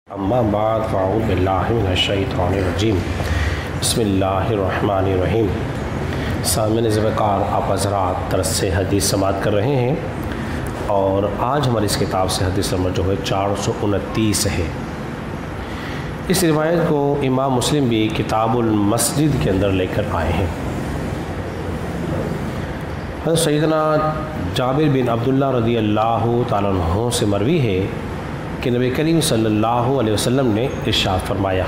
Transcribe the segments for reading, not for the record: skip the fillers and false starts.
اما بعد فاعوذ باللہ من الشیطان الرجیم بسم اللہ الرحمن الرحیم۔ سامعین ذوالوقار، آپ حضرات درس سے حدیث سماعت کر رہے ہیں اور آج ہماری اس کتاب سے حدیث نمبر جو ہے 429 ہے۔ اس روایت کو امام مسلم بھی کتاب المسجد کے اندر لے کر آئے ہیں۔ حضرت سیدنا جابر بن عبداللہ رضی اللہ تعالیٰ عنہ سے مروی ہے کہ نبی کریم صلی اللہ علیہ وسلم نے ارشاد فرمایا،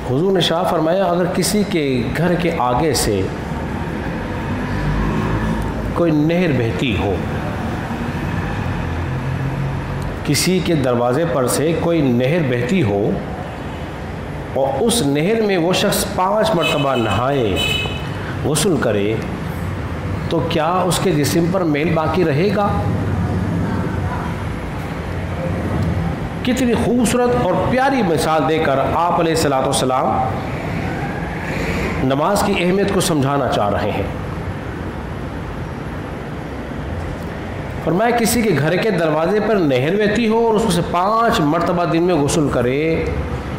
حضور نے ارشاد فرمایا، اگر کسی کے گھر کے آگے سے کوئی نہر بہتی ہو، کسی کے دروازے پر سے کوئی نہر بہتی ہو اور اس نہر میں وہ شخص 5 مرتبہ نہائے، غسل کرے، تو کیا اس کے جسم پر میل باقی رہے گا؟ کتنی خوبصورت اور پیاری مثال دے کر آپ علیہ الصلوۃ والسلام نماز کی اہمیت کو سمجھانا چاہ رہے ہیں۔ فرمایا کسی کے گھر کے دروازے پر نہر بہتی ہو اور اس سے 5 مرتبہ دن میں غسل کرے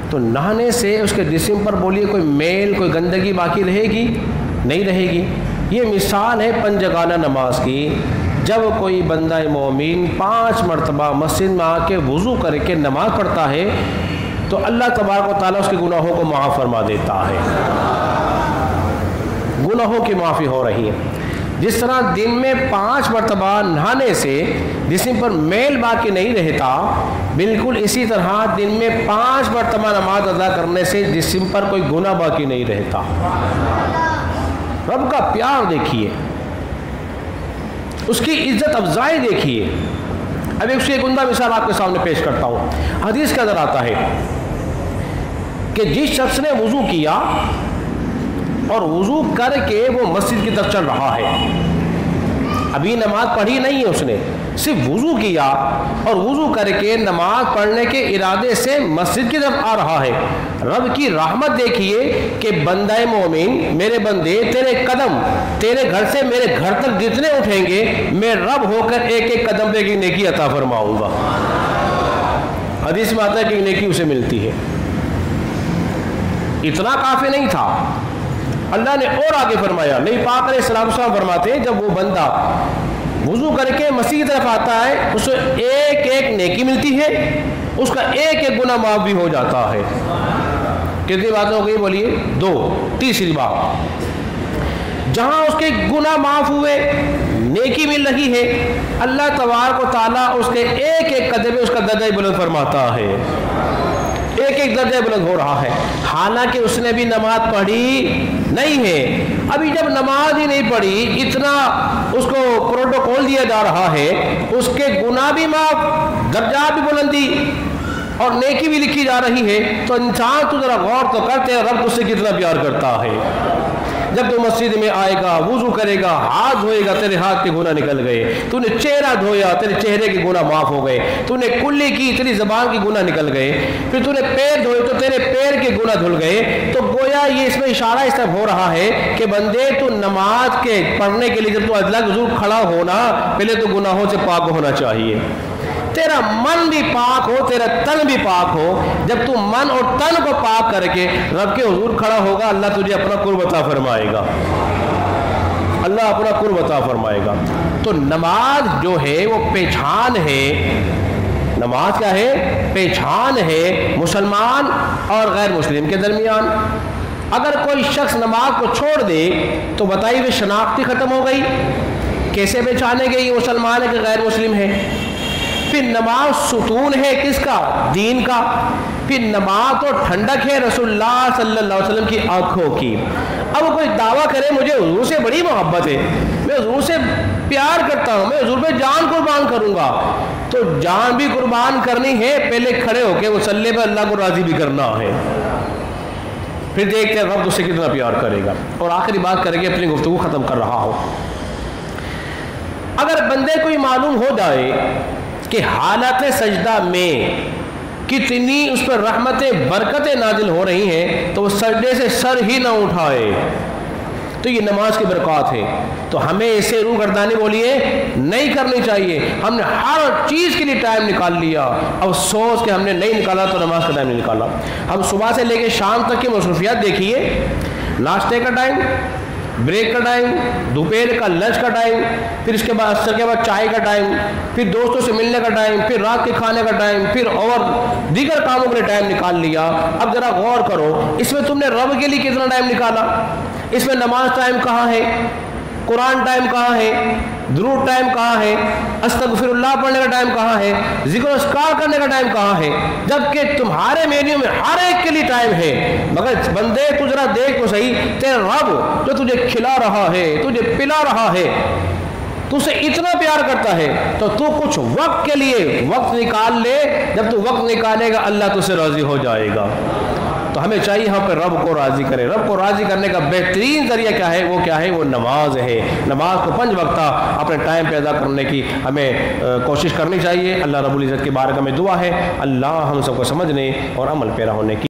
تو نہانے سے اس کے جسم پر بولیے کوئی میل، کوئی گندگی باقی رہے گی؟ نہیں رہے گی۔ یہ مثال ہے پنجگانہ نماز کی۔ جب کوئی بندہ مومن 5 مرتبہ مسجد میں آ کے وضو کر کے نماز پڑھتا ہے تو اللہ تبارک و تعالیٰ اس کے گناہوں کو معاف فرما دیتا ہے، گناہوں کی معافی ہو رہی ہے۔ جس طرح دن میں 5 مرتبہ نہانے سے جسم پر میل باقی نہیں رہتا، بالکل اسی طرح دن میں 5 مرتبہ نماز ادا کرنے سے جسم پر کوئی گناہ باقی نہیں رہتا۔ رب کا پیار دیکھیے، اس کی عزت افزائی دیکھیے۔ اب ایک عمدہ مثال آپ کے سامنے پیش کرتا ہوں۔ حدیث کے اندر آتا ہے کہ جس شخص نے وضو کیا اور وضو کر کے وہ مسجد کی طرف چل رہا ہے، ابھی نماز پڑھی نہیں ہے، اس نے صرف وضو کیا اور وضو کر کے نماز پڑھنے کے ارادے سے مسجد کی طرف آ رہا ہے، رب کی رحمت دیکھیے کہ بندہ مومن، میرے بندے، تیرے قدم تیرے گھر سے میرے گھر تک جتنے اٹھیں گے، میں رب ہو کر ایک ایک قدم پہ ایک نیکی عطا فرماؤں گا۔ حدیث میں آتا ہے کہ نیکی اسے ملتی ہے۔ اتنا کافی نہیں تھا، اللہ نے اور آگے فرمایا۔ نبی پاک علیہ السلام فرماتے ہیں جب وہ بندہ وضو کر کے مسیح کی طرف آتا ہے، اسے ایک ایک نیکی ملتی ہے، اس کا ایک ایک گناہ معاف بھی ہو جاتا ہے۔ کتنی باتیں ہو گئی بولیے؟ 2۔ تیسری بات، جہاں اس کے گناہ معاف ہوئے، نیکی مل رہی ہے، اللہ تبارک و تعالیٰ اس کے ایک ایک قدم میں اس کا درجہ بلند فرماتا ہے، ایک ایک درجہ بلند ہو رہا ہے، حالانکہ اس نے بھی نماز پڑھی نہیں ہے۔ ابھی جب نماز ہی نہیں پڑھی، اتنا اس کو پروٹوکول دیا جا رہا ہے، اس کے گناہ بھی معاف، درجات بھی بلندی اور نیکی بھی لکھی جا رہی ہے، تو انسان تو ذرا غور تو کرتے ہیں رب اس سے کتنا پیار کرتا ہے۔ جب تو مسجد میں آئے گا، وضو کرے گا، ہاتھ دھوئے گا، تیرے ہاتھ کے گناہ نکل گئے، تو نے چہرہ دھویا، تیرے چہرے کے گناہ معاف ہو گئے، تو نے کلی کی، تیری زبان کی گناہ نکل گئے، پھر تو نے پیر دھوئے تو تیرے پیر کے گناہ دھل گئے۔ تو گویا یہ اس میں اشارہ اس طرح ہو رہا ہے کہ بندے تو نماز کے پڑھنے کے لیے جب تو اللہ کے حضور کھڑا ہونا، پہلے تو گناہوں سے پاک ہونا چاہیے، تیرا من بھی پاک ہو، تیرا تن بھی پاک ہو۔ جب تو من اور تن کو پاک کر کے رب کے حضور کھڑا ہوگا، اللہ تجھے اپنا قرب عطا فرمائے گا، اللہ اپنا قرب عطا فرمائے گا۔ تو نماز جو ہے وہ پہچان ہے، نماز کیا ہے؟ پہچان ہے مسلمان اور غیر مسلم کے درمیان۔ اگر کوئی شخص نماز کو چھوڑ دے تو بتائیے وہ شناختی ختم ہو گئی، کیسے پہچانے گے یہ مسلمان ہے کہ غیر مسلم ہے؟ پھر نماز ستون ہے کس کا؟ دین کا۔ پھر نماز تو ٹھنڈک ہے رسول اللہ صلی اللہ علیہ وسلم کی آنکھوں کی۔ اب کوئی دعویٰ کرے مجھے حضور سے بڑی محبت ہے، میں حضور سے پیار کرتا ہوں، میں حضور پہ جان قربان کروں گا، تو جان بھی قربان کرنی ہے، پہلے کھڑے ہو کے مصلی پہ اللہ کو راضی بھی کرنا ہے، پھر دیکھتے ہیں رب اس سے کتنا پیار کرے گا۔ اور آخری بات کر کے اپنی گفتگو ختم کر رہا ہوں۔ اگر بندے کو یہ معلوم ہو جائے کہ حالت سجدہ میں کتنی اس پر رحمتیں برکتیں نازل ہو رہی ہیں، تو وہ سجدے سے سر ہی نہ اٹھائے، تو یہ نماز کی برکات ہے. تو ہمیں اسے روگردانی بولیے نہیں کرنی چاہیے. ہم نے ہر چیز کے لیے ٹائم نکال لیا، افسوس کہ ہم نے نہیں نکالا تو نماز کا ٹائم نہیں نکالا. ہم صبح سے لے کے شام تک کی مصروفیات دیکھیے، ناشتے کا ٹائم، بریک کا ٹائم، دوپہر کا لنچ کا ٹائم، پھر اس کے بعد عصر کے بعد چائے کا ٹائم، پھر دوستوں سے ملنے کا ٹائم، پھر رات کے کھانے کا ٹائم، پھر اور دیگر کاموں کے لیے ٹائم نکال لیا. اب ذرا غور کرو، اس میں تم نے رب کے لیے کتنا ٹائم نکالا؟ اس میں نماز ٹائم کہاں ہے؟ قرآن ٹائم کہاں ہے؟ درود ٹائم کہاں ہے؟ استغفر اللہ پڑھنے کا ٹائم کہاں ہے؟ ذکر و اذکار کرنے کا ٹائم کہاں ہے؟ جبکہ تمہارے مینیو میں ہر ایک کے لیے ٹائم ہے. مگر بندے تو ذرا دیکھ تو صحیح، تیرا رب جو تجھے کھلا رہا ہے، تجھے پلا رہا ہے، تو اسے اتنا پیار کرتا ہے، تو کچھ وقت کے لیے وقت نکال لے. جب تو وقت نکالے گا اللہ تو سے راضی ہو جائے گا. تو ہمیں چاہیے ہم پہ رب کو راضی کرے. رب کو راضی کرنے کا بہترین ذریعہ کیا ہے؟ وہ کیا ہے؟ وہ نماز ہے. نماز کو 5 وقتہ اپنے ٹائم پہ ادا کرنے کی ہمیں کوشش کرنی چاہیے. اللہ رب العزت کی بارگاہ میں دعا ہے اللہ ہم سب کو سمجھنے اور عمل پیرا ہونے کی